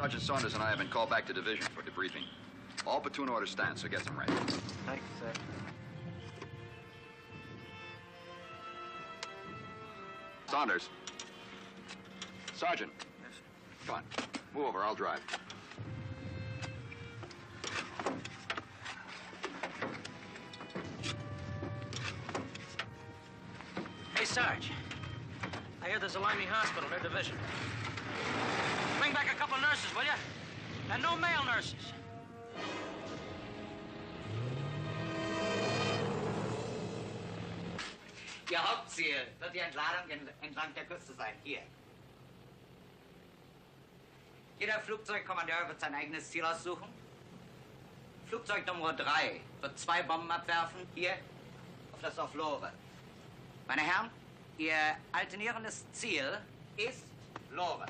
Sergeant Saunders and I have been called back to division for debriefing. All platoon orders stand, so get them ready. Thank you, sir. Saunders. Sergeant. Yes, sir. Come on. Move over, I'll drive. Hey, Sarge. I hear there's a Limey hospital near division. Bring back a couple nurses, will you? And no male nurses. Ihr Hauptziel wird die Entladung entlang der Küste sein. Hier. Jeder Flugzeugkommandeur wird sein eigenes Ziel aussuchen. Flugzeug Nummer 3 wird 2 Bomben abwerfen, hier auf das Dorf Lore. Meine Herren, Ihr alternierendes Ziel ist Lore.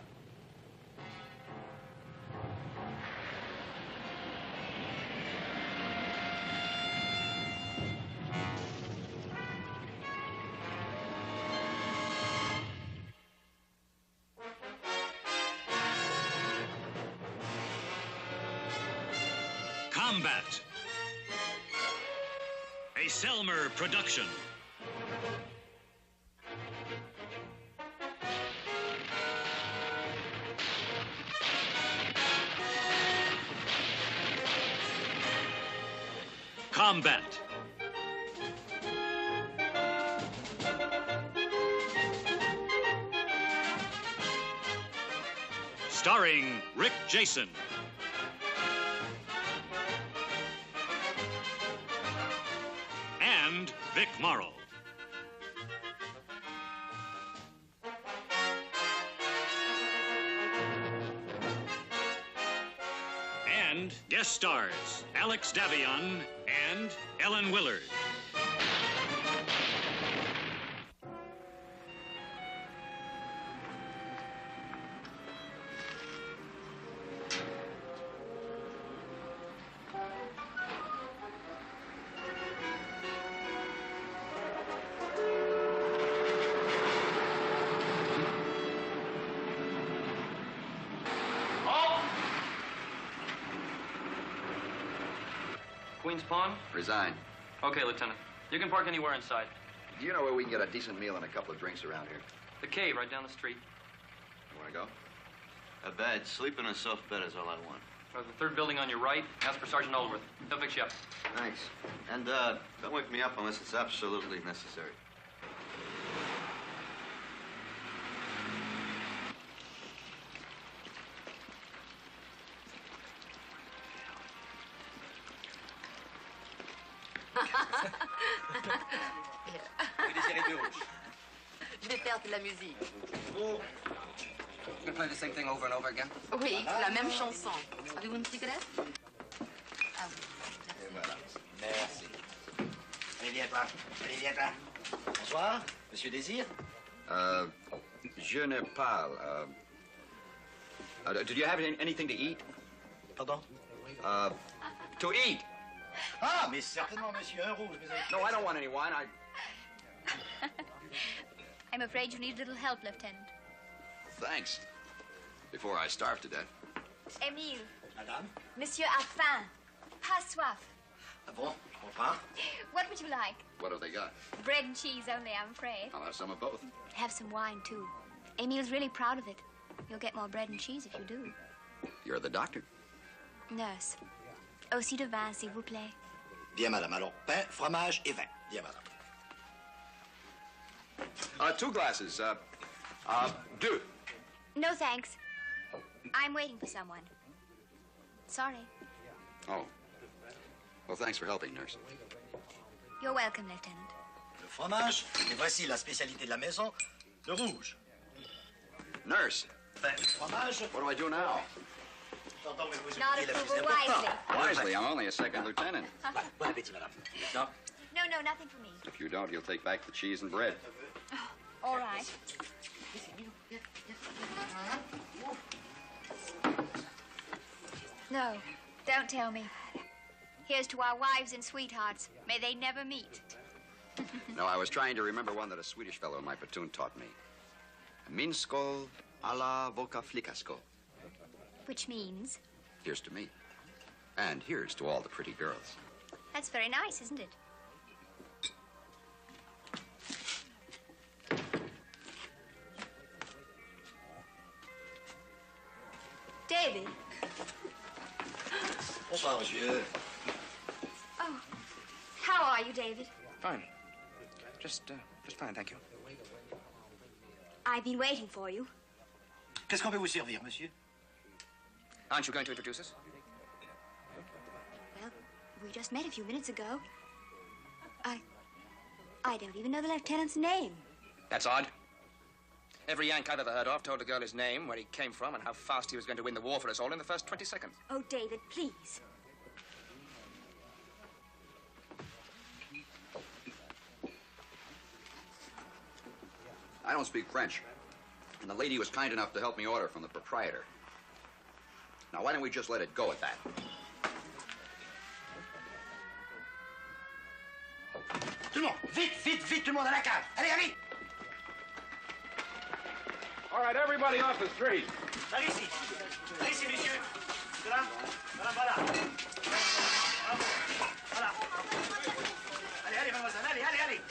Combat. A Selmer production. Combat. Starring Rick Jason. And Vic Morrow. And guest stars Alex Davion and Ellen Willard. Queen's Pawn? Resign. Okay, Lieutenant. You can park anywhere inside. Do you know where we can get a decent meal and a couple of drinks around here? The Cave right down the street. You want to go? A bed. Sleep in a soft bed is all I want. The third building on your right. Ask for Sergeant Oldworth. He'll fix you up. Thanks. And, don't wake me up unless it's absolutely necessary. Je vais faire de la musique. You can play the same thing over and over again? Oui, la même chanson. Avez-vous une cigarette? Ah oui. Et voilà. Merci. Allez, viens-toi. Allez, viens-toi. Bonsoir, Monsieur Désir. Je ne parle. Do you have anything to eat? Pardon? To eat. Ah, mais certainement, monsieur, un rouge. No, I don't want any wine. I'm afraid you need a little help, Lieutenant. Thanks. Before I starve to death. Émile. Madame? Monsieur a faim. Pas soif. Ah bon? Je comprends. What would you like? What have they got? Bread and cheese only, I'm afraid. I'll have some of both. Have some wine, too. Émile's really proud of it. You'll get more bread and cheese if you do. You're the doctor. Nurse. Aussi de vin, s'il vous plaît. Bien, madame. Alors, pain, fromage et vin. Bien, madame. 2 glasses. Deux. No, thanks. I'm waiting for someone. Sorry. Oh. Well, thanks for helping, nurse. You're welcome, Lieutenant. Le fromage, et voici la spécialité de la maison, le rouge. Nurse. Pain, fromage. What do I do now? Not approval wisely. Wisely, I'm only a second lieutenant. Bon appétit, madame. No? No, nothing for me. If you don't, he'll take back the cheese and bread. All right. No, don't tell me. Here's to our wives and sweethearts. May they never meet. No, I was trying to remember one that a Swedish fellow in my platoon taught me. Minskol a la voka flickaskol. Which means? Here's to me. And here's to all the pretty girls. That's very nice, isn't it? David. Bonsoir, monsieur. Oh, how are you, David? Fine. Just fine, thank you. I've been waiting for you. Qu'est-ce qu'on peut vous servir, monsieur? Aren't you going to introduce us? Well, we just met a few minutes ago. I don't even know the lieutenant's name. That's odd. Every Yank I've ever heard of told the girl his name, where he came from, and how fast he was going to win the war for us all in the first 20 seconds. Oh, David, please. I don't speak French. And the lady was kind enough to help me order from the proprietor. Now, why don't we just let it go at that? Tout le monde, vite, vite, vite, tout le monde à la cave. Allez, allez. All right, everybody off the street. Par ici. Par ici, messieurs. Voilà, voilà, voilà. Bravo. Voilà. Allez, allez, mademoiselle, allez, allez, allez.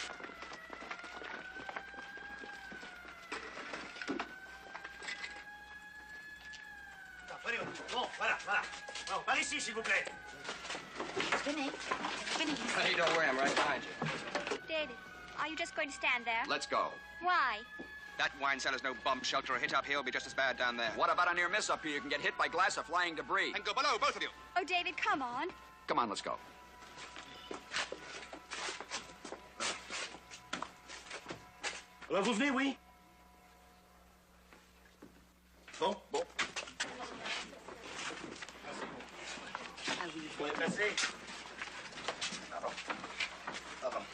Bon, voilà, voilà. Bon, par ici, s'il vous plaît. Vinny. Vinny. Hey, don't worry, I'm right behind you. David, are you just going to stand there? Let's go. Why? That wine cellar's no bomb shelter. A hit up here will be just as bad down there. What about a near miss up here? You can get hit by glass or flying debris. And go below, both of you. Oh, David, come on. Come on, let's go. Alors, vous venez, oui? Bon, bon. Ah oui. Vous pouvez passer. Pardon. Pardon.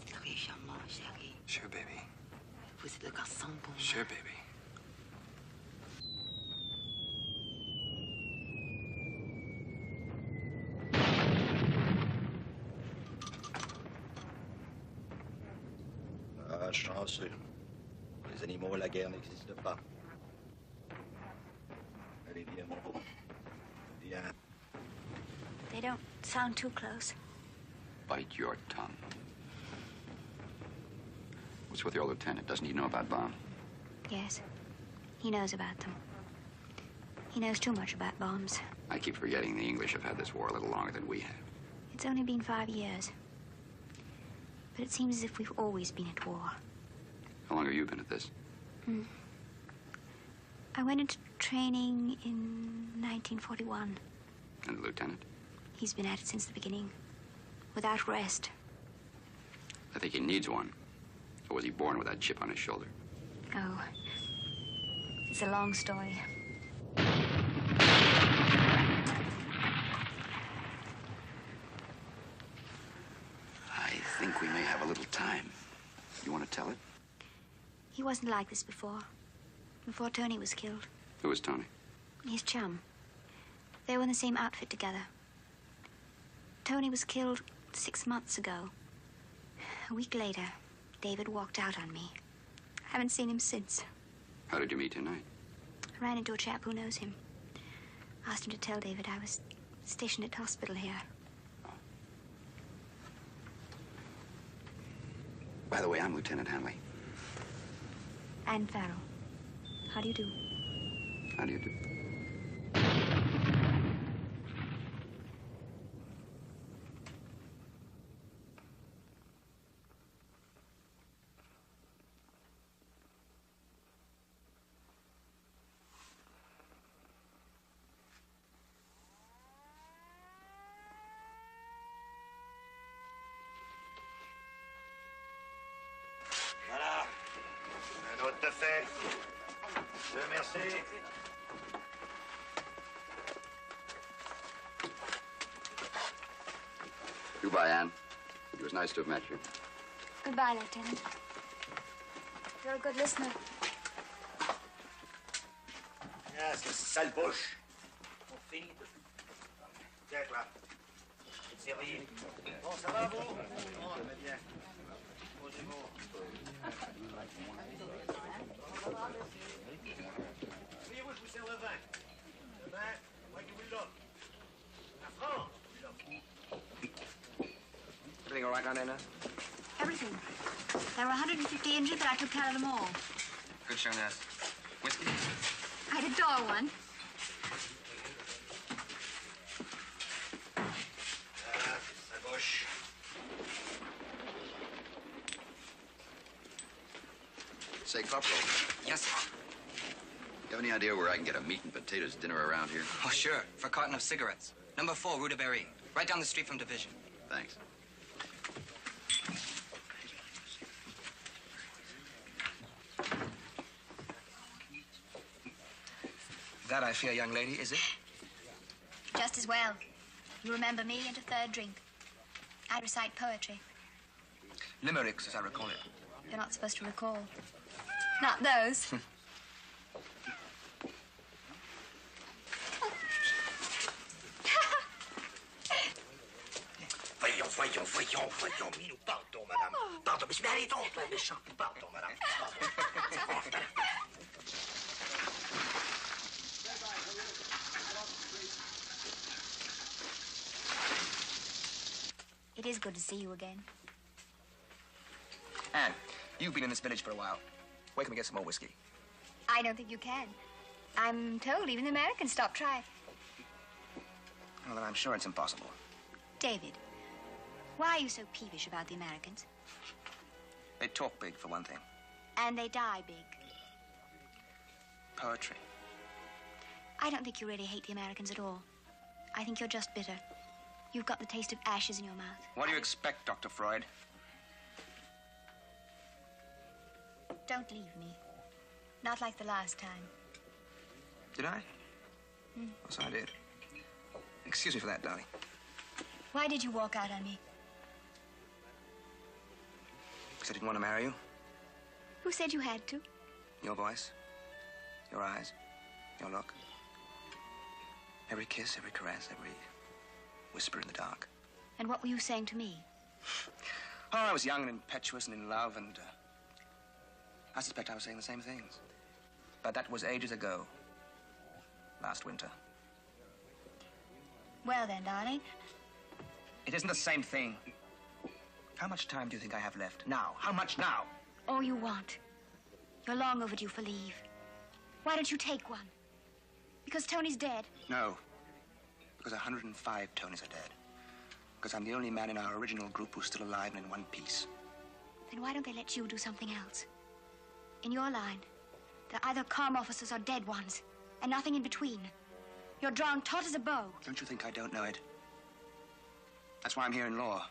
Très charmant, chérie. Sure, baby. Vous êtes le garçon pour moi. Sure, baby. Ah, chanceux. Pour les animaux, la guerre n'existe pas. Allez, viens, mon beau. Viens. They don't sound too close. Bite your tongue. What's with your lieutenant? Doesn't he know about bombs? Yes, he knows about them. He knows too much about bombs. I keep forgetting the English have had this war a little longer than we have. It's only been 5 years. But it seems as if we've always been at war. How long have you been at this? I went into training in 1941. And the lieutenant? He's been at it since the beginning, without rest. I think he needs one. Or was he born with that chip on his shoulder? Oh, it's a long story. I think we may have a little time. You want to tell it? He wasn't like this before Tony was killed. Who was Tony? His chum. They were in the same outfit together. Tony was killed 6 months ago. A week later, David walked out on me. I haven't seen him since. How did you meet tonight? I ran into a chap who knows him. Asked him to tell David I was stationed at hospital here. By the way, I'm Lieutenant Hanley. Anne Farrell. How do you do? How do you do? Parfait. Merci. Goodbye, Anne. It was nice to have met you. Goodbye, Lieutenant. You're a good listener. Ah, c'est sale bouche. On finit de... Tiens, là. Servi. Bon, ça va, vous? Bon, ça va bien. Posez-vous. Voyez-vous, je vous sers le vin. Le vin, moi qui vous l'offre. La France, vous l'offre. Everything all right down there now? Everything. There were 150 injured, but I took care of them all. Good show, nurse. Whiskey? I'd adore one. Sale bouche. Say, Corporal, Yes, sir. you have any idea where I can get a meat and potatoes dinner around here? Oh, sure. For a carton of cigarettes. Number 4, Rue de Berry. Right down the street from Division. Thanks. That, I fear, young lady, is it? Just as well. You remember me and a third drink. I recite poetry. Limericks, as I recall it. You're not supposed to recall. Not those. Voyons, nous partons, madame. Pardon, mais allez donc, toi, méchant, partons, madame. It is good to see you again. Anne, you've been in this village for a while. Where can we get some more whiskey? I don't think you can. I'm told even the Americans stop trying. Well, then I'm sure it's impossible. David, why are you so peevish about the Americans? They talk big, for one thing. And they die big. Poetry. I don't think you really hate the Americans at all. I think you're just bitter. You've got the taste of ashes in your mouth. What do you expect, Dr. Freud? Don't leave me. Not like the last time. Did I? Yes, I did. Excuse me for that, darling. Why did you walk out on me? Because I didn't want to marry you. Who said you had to? Your voice, your eyes, your look. Every kiss, every caress, every whisper in the dark. And what were you saying to me? Oh, I was young and impetuous and in love, and I suspect I was saying the same things. But that was ages ago. Last winter. Well then, darling. It isn't the same thing. How much time do you think I have left? Now. How much now? All you want. You're long overdue for leave. Why don't you take one? Because Tony's dead. No. Because 105 Tonys are dead. Because I'm the only man in our original group who's still alive and in one piece. Then why don't they let you do something else? In your line, they're either calm officers or dead ones, and nothing in between. You're drawn taut as a bow. Don't you think I don't know it? That's why I'm here in law.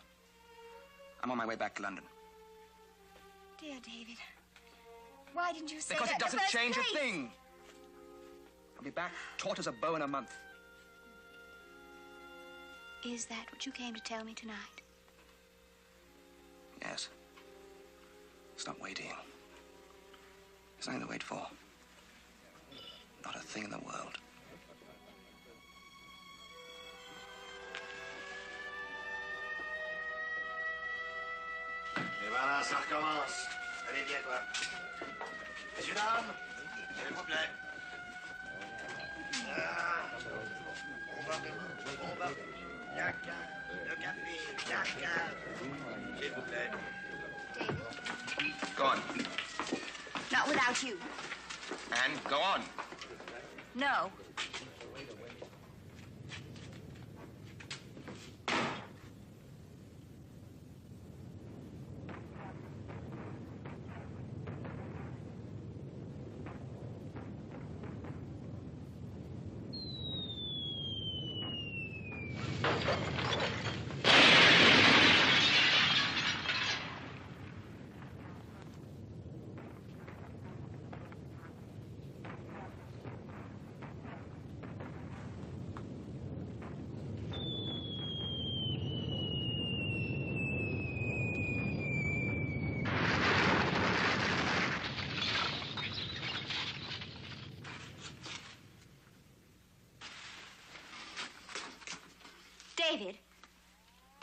I'm on my way back to London. Dear David, why didn't you say because that it doesn't in the first change place? a thing. I'll be back taut as a bow in a month. Is that what you came to tell me tonight? Yes. Stop waiting. There's nothing to wait for. Not a thing in the world. Et voilà, ça recommence. Allez, viens, toi. Messieurs, dames, s'il vous plaît. Ah. On va. Yaka, le café, yaka. S'il vous plaît. David? Go on. Not without you. And go on. No.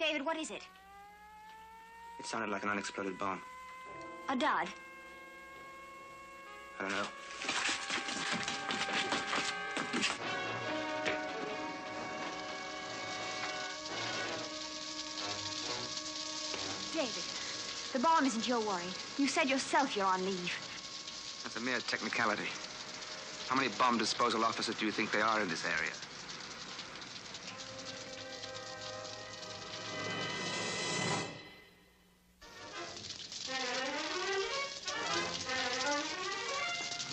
David, what is it? It sounded like an unexploded bomb. A dud? I don't know. David, the bomb isn't your worry. You said yourself you're on leave. That's a mere technicality. How many bomb disposal officers do you think there are in this area?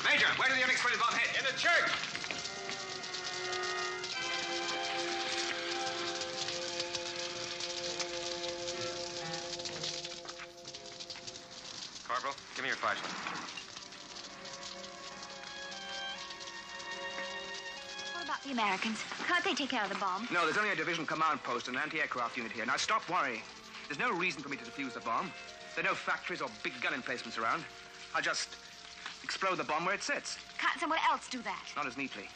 Major, where did the unexploded bomb hit? In the church! Corporal, give me your flashlight. What about the Americans? Can't they take care of the bomb? No, there's only a division command post and an anti-aircraft unit here. Now stop worrying. There's no reason for me to defuse the bomb. There are no factories or big gun emplacements around. I'll just explode the bomb where it sits. Can't someone else do that? Not as neatly.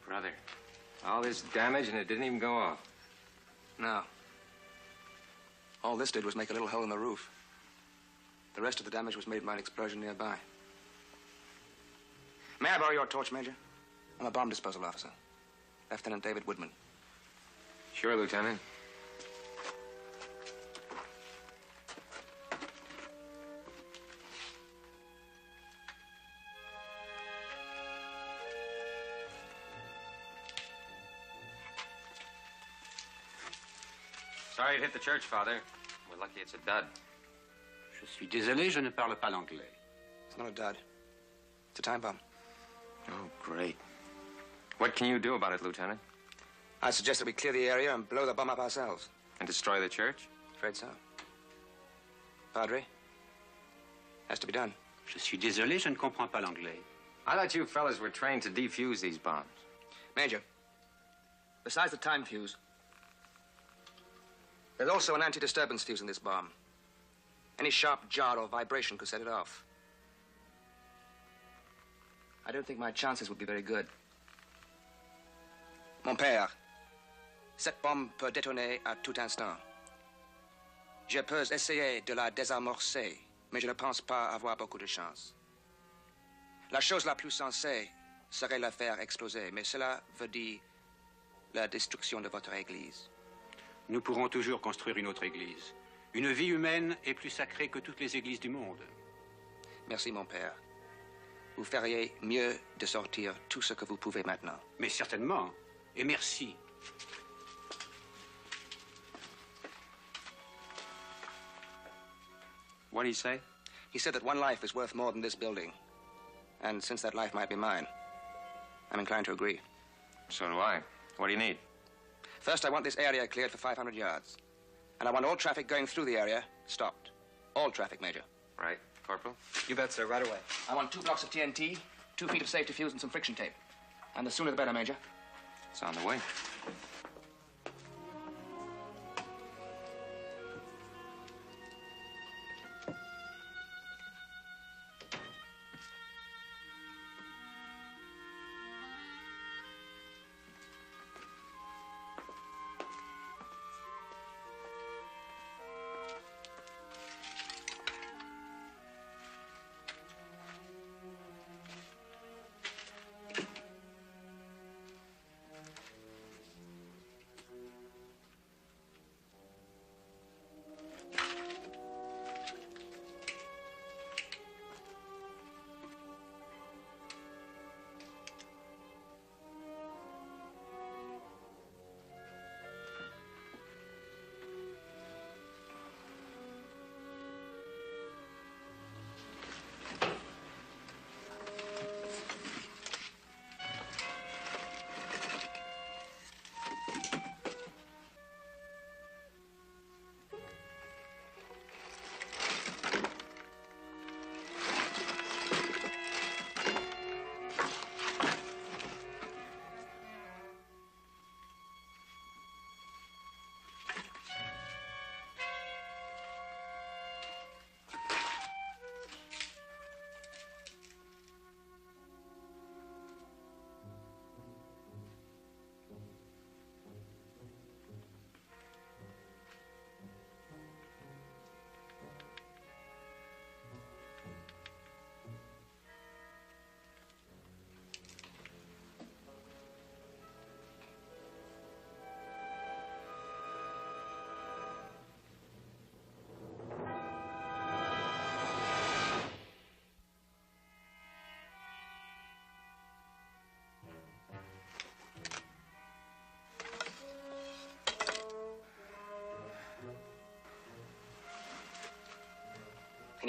Brother, all this damage and it didn't even go off. No. All this did was make a little hole in the roof. The rest of the damage was made by an explosion nearby. May I borrow your torch, Major? I'm a bomb disposal officer. Lieutenant David Woodman. Sure, Lieutenant. Sorry it hit the church, Father. We're lucky it's a dud. Je suis désolé, je ne parle pas l'anglais. It's not a dud. It's a time bomb. Oh, great. What can you do about it, Lieutenant? I suggest that we clear the area and blow the bomb up ourselves. And destroy the church? Afraid so. Padre? Has to be done. Je suis désolé, je ne comprends pas l'anglais. I thought you fellas were trained to defuse these bombs. Major, besides the time fuse, there's also an anti-disturbance fuse in this bomb. Any sharp jar or vibration could set it off. I don't think my chances would be very good. Mon père, cette bombe peut détonner à tout instant. Je peux essayer de la désamorcer, mais je ne pense pas avoir beaucoup de chance. La chose la plus sensée serait la faire exploser, mais cela veut dire la destruction de votre église. Nous pourrons toujours construire une autre église. Une vie humaine est plus sacrée que toutes les églises du monde. Merci, mon père. Vous feriez mieux de sortir tout ce que vous pouvez maintenant. Mais certainement. Et merci. What did he say? He said that one life is worth more than this building. And since that life might be mine, I'm inclined to agree. So do I. What do you need? First, I want this area cleared for 500 yards. And I want all traffic going through the area stopped. All traffic, Major. Right, Corporal? You bet, sir. Right away. I want 2 blocks of TNT, 2 feet of safety fuse, and some friction tape. And the sooner the better, Major. It's on the way.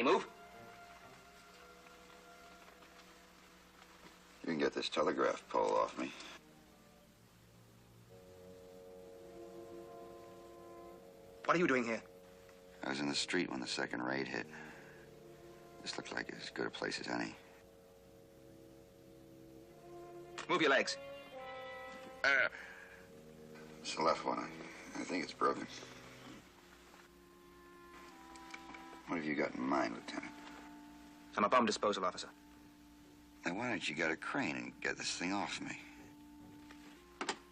Can you move? You can get this telegraph pole off me. What are you doing here? I was in the street when the second raid hit. This looked like as good a place as any. Move your legs. It's the left one. I think it's broken. What have you got in mind, Lieutenant? I'm a bomb disposal officer. Then why don't you get a crane and get this thing off me?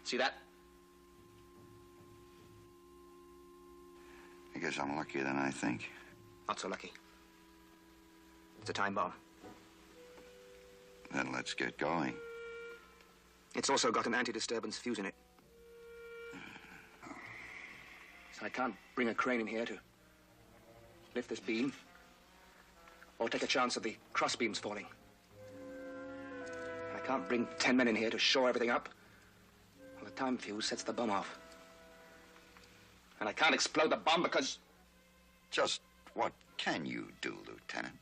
See that? I guess I'm luckier than I think. Not so lucky. It's a time bomb. Then let's get going. It's also got an anti-disturbance fuse in it. So I can't bring a crane in here to lift this beam or take a chance of the cross beams falling. I can't bring 10 men in here to shore everything up. Well, the time fuse sets the bomb off. And I can't explode the bomb because... Just what can you do, Lieutenant?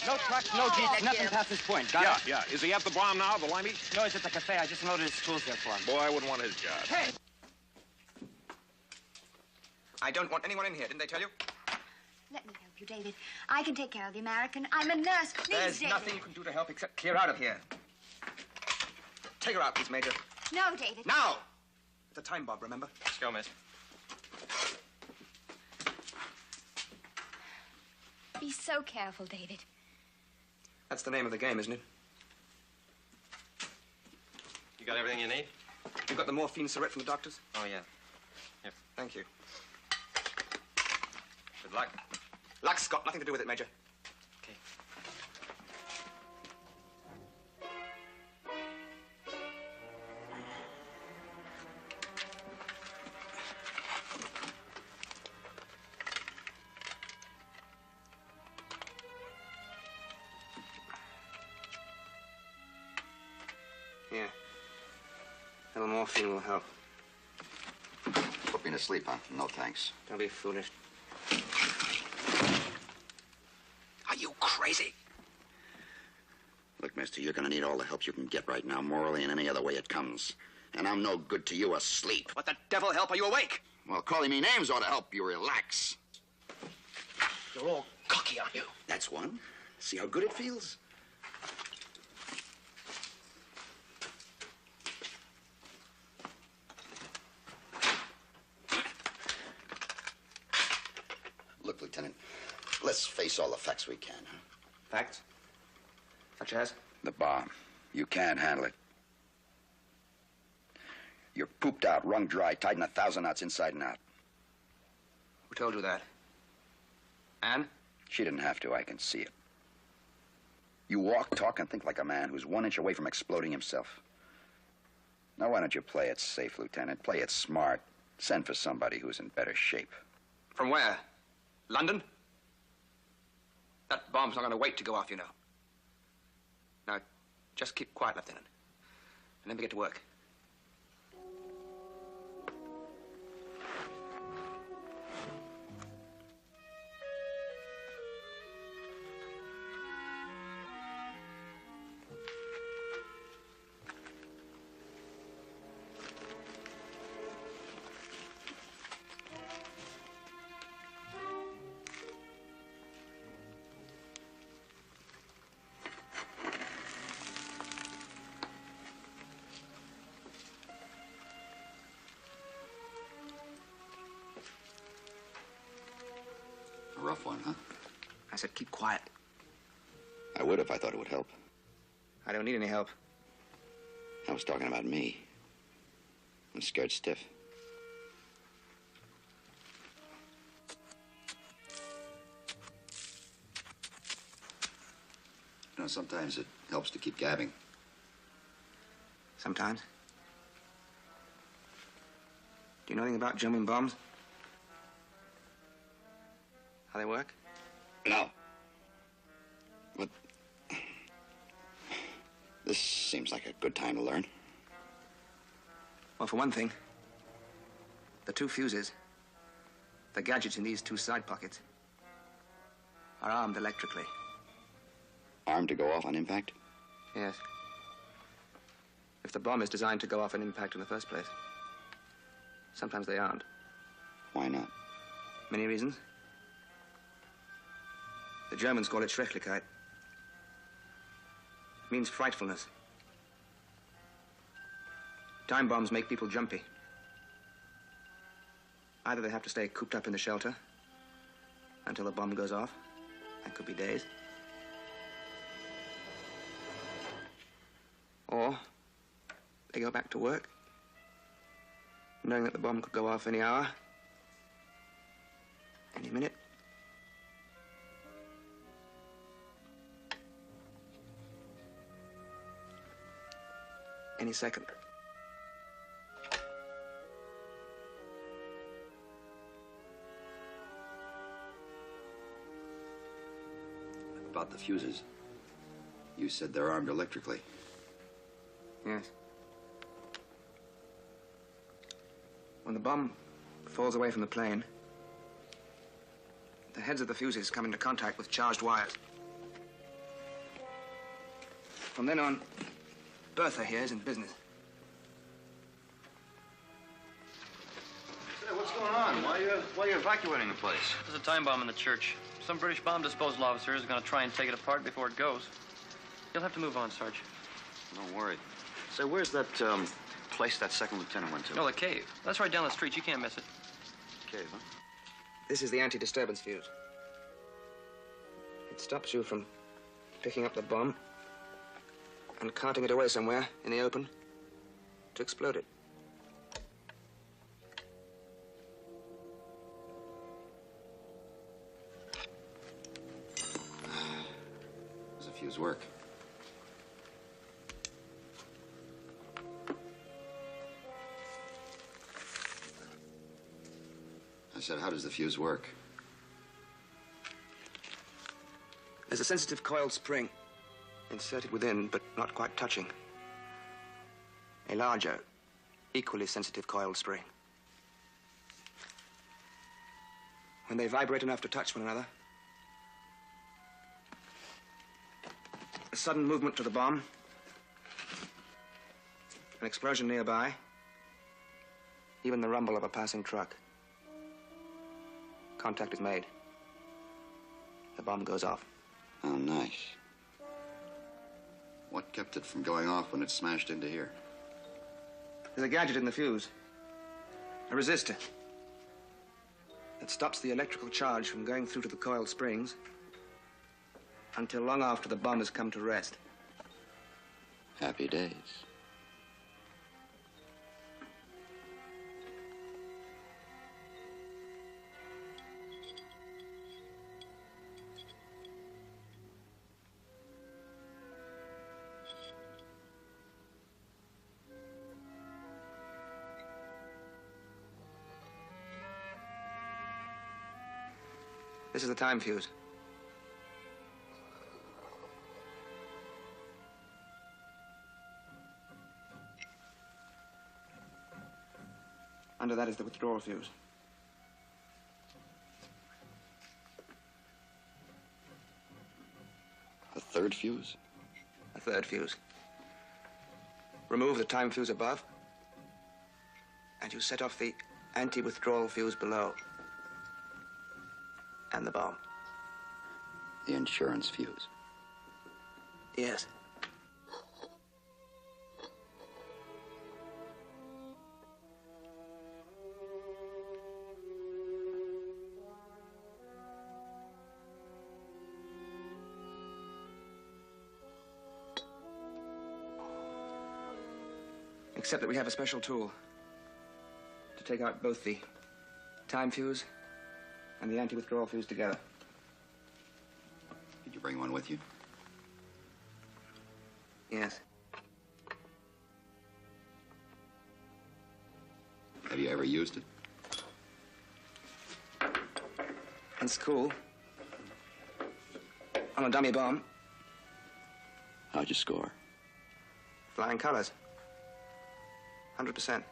No trucks, no jeeps, nothing past this point. Got it? Yeah. Is he at the bomb now, the limey? No, he's at the cafe. I just loaded his tools there for him. Boy, I wouldn't want his job. Hey! I don't want anyone in here, didn't they tell you? Let me help you, David. I can take care of the American. I'm a nurse. Please, There's David. nothing you can do to help except clear out of here. Take her out, please, Major. No, David. Now! It's a time bomb, remember? Let's go, miss. Be so careful, David. That's the name of the game, isn't it? You got everything you need? You got the morphine syrup from the doctors? Oh, yeah. Here. Thank you. Good luck. Luck's got nothing to do with it, Major. Okay. Here. A little morphine will help. Put me to sleep, huh? No thanks. Don't be foolish. Are you crazy? Look, mister, you're gonna need all the help you can get right now, morally and any other way it comes. And I'm no good to you asleep. What the devil help are you awake? Well, calling me names ought to help you relax. You're all cocky, aren't you? That's one. See how good it feels? Look, Lieutenant, let's face all the facts we can, huh? Facts? Such as? The bomb. You can't handle it. You're pooped out, wrung dry, tied in 1,000 knots inside and out. Who told you that? Anne? She didn't have to. I can see it. You walk, talk, and think like a man who's 1 inch away from exploding himself. Now, why don't you play it safe, Lieutenant? Play it smart. Send for somebody who's in better shape. From where? London? That bomb's not going to wait to go off, you know. Now, just keep quiet, Lieutenant. And let me get to work. A rough one, huh? I said keep quiet. I would if I thought it would help. I don't need any help. I was talking about me. I'm scared stiff. You know, sometimes it helps to keep gabbing. Sometimes. Do you know anything about German bombs? How they work? No. But this seems like a good time to learn. Well, for one thing, the two fuses, the gadgets in these two side pockets, are armed electrically. Armed to go off on impact? Yes. If the bomb is designed to go off on impact in the first place, sometimes they aren't. Why not? Many reasons. The Germans call it Schrecklichkeit. It means frightfulness. Time bombs make people jumpy. Either they have to stay cooped up in the shelter until the bomb goes off. That could be days. Or they go back to work, knowing that the bomb could go off any hour, any minute. Any second. About the fuses. You said they're armed electrically. Yes. When the bomb falls away from the plane, the heads of the fuses come into contact with charged wires. From then on, Bertha here is in business. Say, what's going on? Why are you evacuating the place? There's a time bomb in the church. Some British bomb disposal officer is going to try and take it apart before it goes. You'll have to move on, Sarge. Don't worry. Say, where's that place that second lieutenant went to? No, the cave. That's right down the street. You can't miss it. Cave, huh? This is the anti-disturbance fuse. It stops you from picking up the bomb and carting it away somewhere in the open to explode it. Does the fuse work? I said, how does the fuse work? There's a sensitive coiled spring inserted within, but not quite touching. A larger, equally sensitive coiled spring. When they vibrate enough to touch one another, a sudden movement to the bomb, an explosion nearby, even the rumble of a passing truck. Contact is made. The bomb goes off. Oh, nice. What kept it from going off when it smashed into here? There's a gadget in the fuse. A resistor. That stops the electrical charge from going through to the coiled springs until long after the bomb has come to rest. Happy days. This is the time fuse. Under that is the withdrawal fuse. A third fuse? A third fuse. Remove the time fuse above, and you set off the anti-withdrawal fuse below. And the bomb. The insurance fuse. Yes. Except that we have a special tool to take out both the time fuse and the anti-withdrawal fuse together. Did you bring one with you? Yes. Have you ever used it? In school. On a dummy bomb. How'd you score? Flying colors. 100%.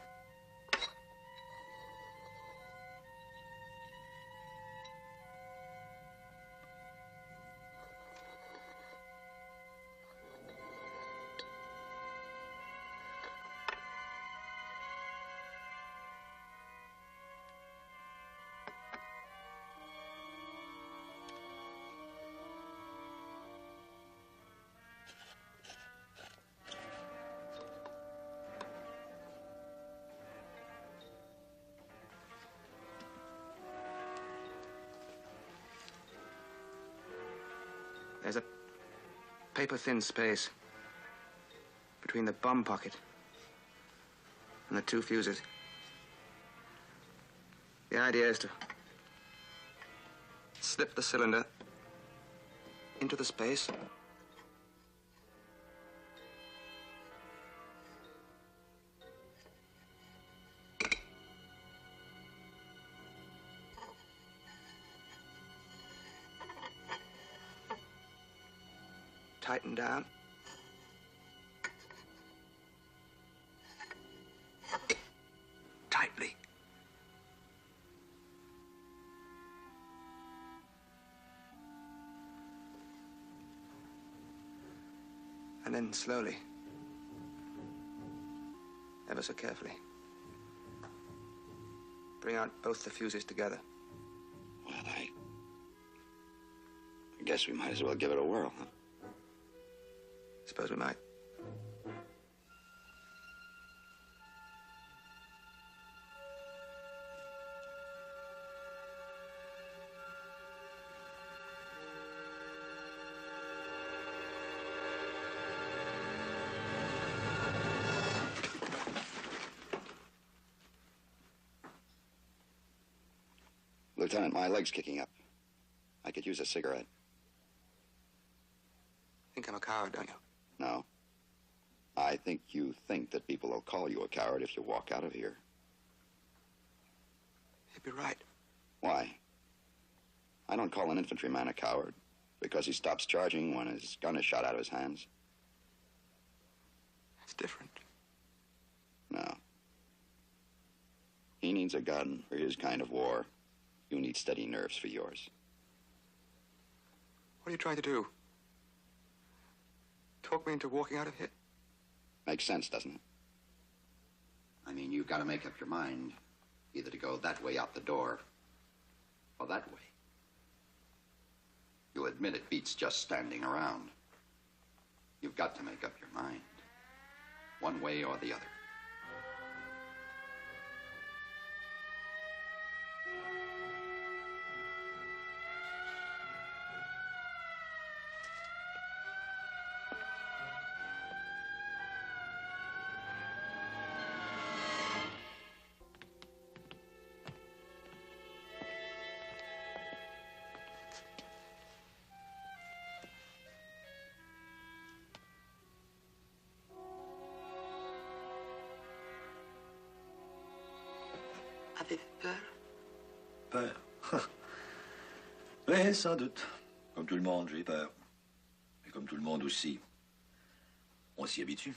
There's a paper-thin space between the bomb pocket and the 2 fuses. The idea is to slip the cylinder into the space. Tighten down. Tightly. And then slowly, ever so carefully, bring out both the fuses together. Well, I guess we might as well give it a whirl, huh? Suppose we might. Lieutenant, my leg's kicking up. I could use a cigarette. Think I'm a coward, don't you? No. I think you think that people will call you a coward if you walk out of here. You'd be right. Why? I don't call an infantryman a coward because he stops charging when his gun is shot out of his hands. It's different. No. He needs a gun for his kind of war. You need steady nerves for yours. What are you trying to do? Talk me into walking out of here? Makes sense, doesn't it? I mean, you've got to make up your mind either to go that way out the door or that way. You'll admit it beats just standing around. You've got to make up your mind, one way or the other. Avez-vous peur? Peur? Oui, sans doute. Comme tout le monde, j'ai peur. Et comme tout le monde aussi. On s'y habitue.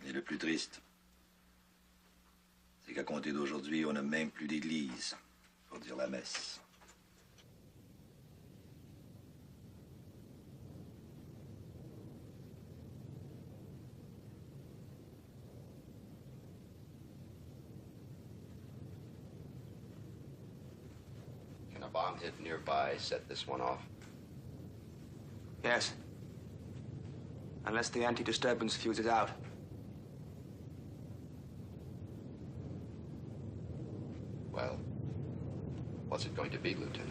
Et le plus triste, c'est qu'à compter d'aujourd'hui, on n'a même plus d'église pour dire la messe. Can a bomb hit nearby set this one off? Yes. Unless the anti-disturbance fuse is out. Well, what's it going to be, Lieutenant?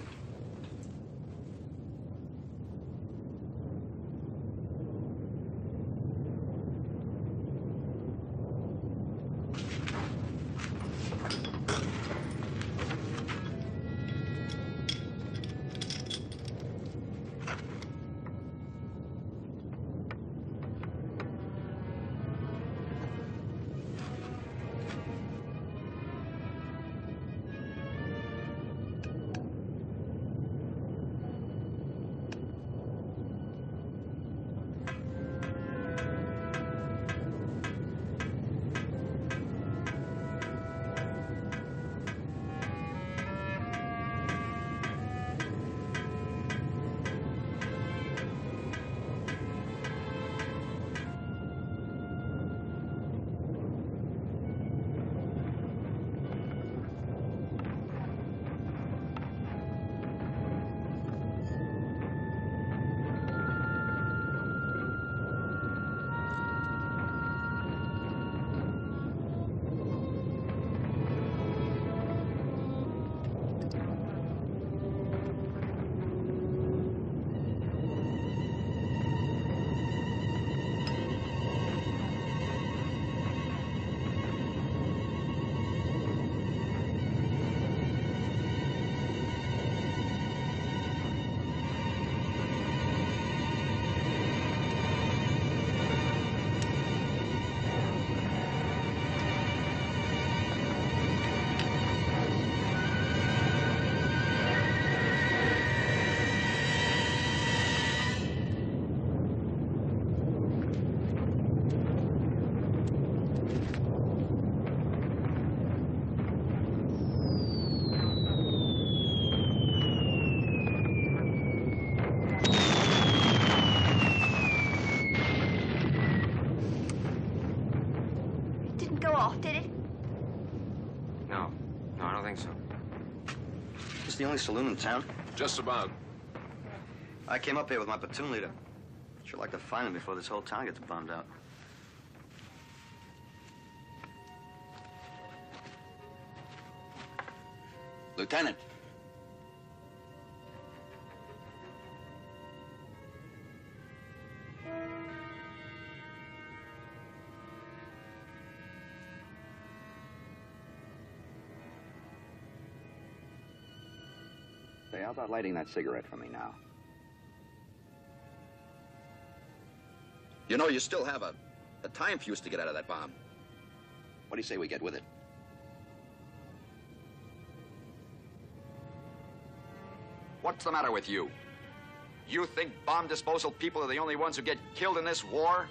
this the only saloon in town? Just about. I came up here with my platoon leader. Sure like to find him before this whole town gets bombed out. Lieutenant. Say, how about lighting that cigarette for me now? You know, you still have a time fuse to get out of that bomb. What do you say we get with it? What's the matter with you? You think bomb disposal people are the only ones who get killed in this war?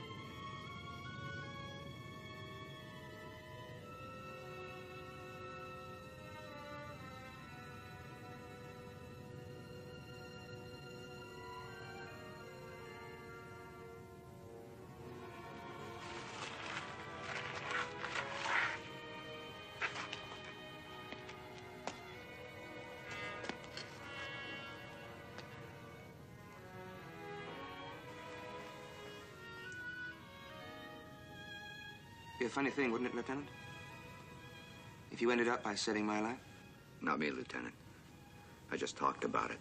Be a funny thing, wouldn't it, Lieutenant? If you ended up by saving my life? Not me, Lieutenant. I just talked about it.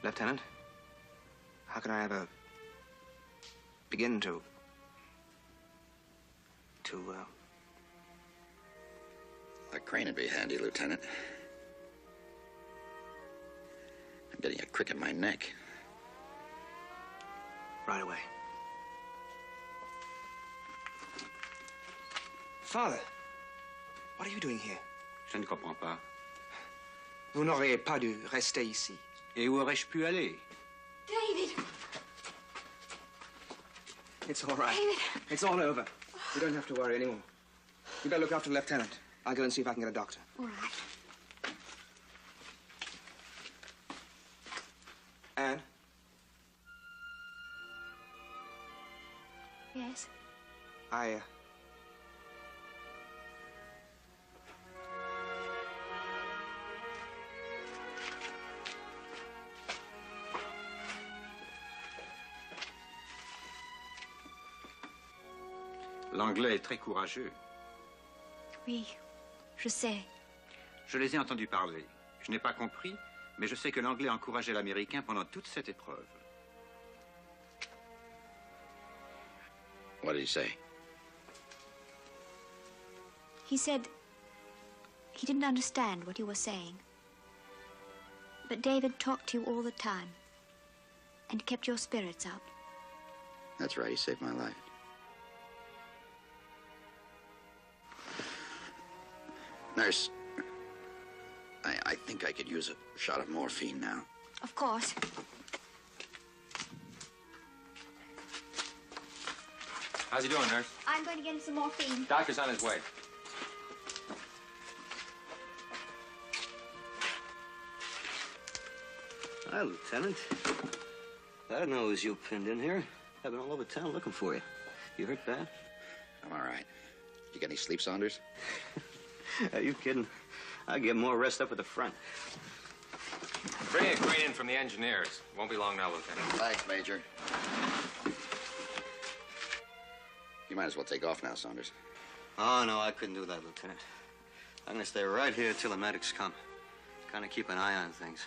Lieutenant, how can I ever begin to A crane would be handy, Lieutenant. I'm getting a crick in my neck. Right away. Father, what are you doing here? Je ne comprends pas. Vous n'auriez pas dû rester ici. Et où aurais-je pu aller? David! It's all right. David! It's all over. You don't have to worry anymore. You better look after the lieutenant. I'll go and see if I can get a doctor. All right. Anne? Yes? L'anglais est très courageux. Oui, je sais. Je les ai entendus parler. Je n'ai pas compris, mais je sais que l'anglais encourageait l'américain pendant toute cette épreuve. What did he say? He said he didn't understand what you were saying. But David talked to you all the time and kept your spirits up. That's right, he saved my life. Nurse, I think I could use a shot of morphine now. Of course. How's he doing, nurse? I'm going to get him some morphine. Doctor's on his way. Hi, Lieutenant. I didn't know it was you pinned in here. I've been all over town looking for you. You hurt bad? I'm all right. You get any sleep, Saunders? Are you kidding? I'll get more rest up at the front. Bring a crane in from the engineers. Won't be long now, Lieutenant. Thanks, Major. You might as well take off now, Saunders. Oh, no, I couldn't do that, Lieutenant. I'm going to stay right here till the medics come. Kind of keep an eye on things.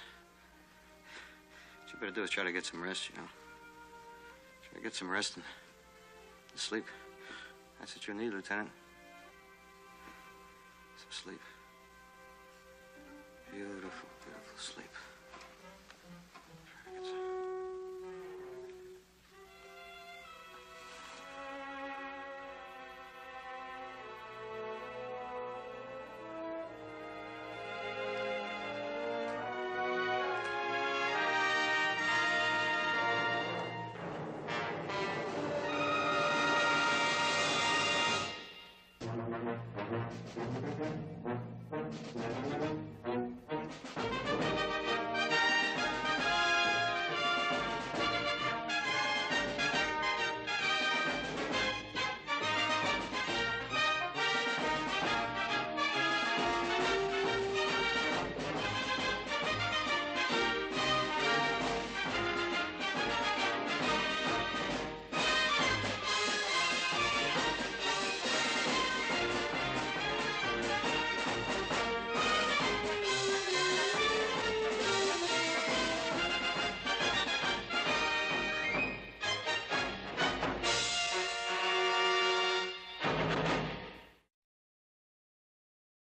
What you better do is try to get some rest, you know. Try to get some rest and sleep. That's what you need, Lieutenant. Some sleep. Beautiful.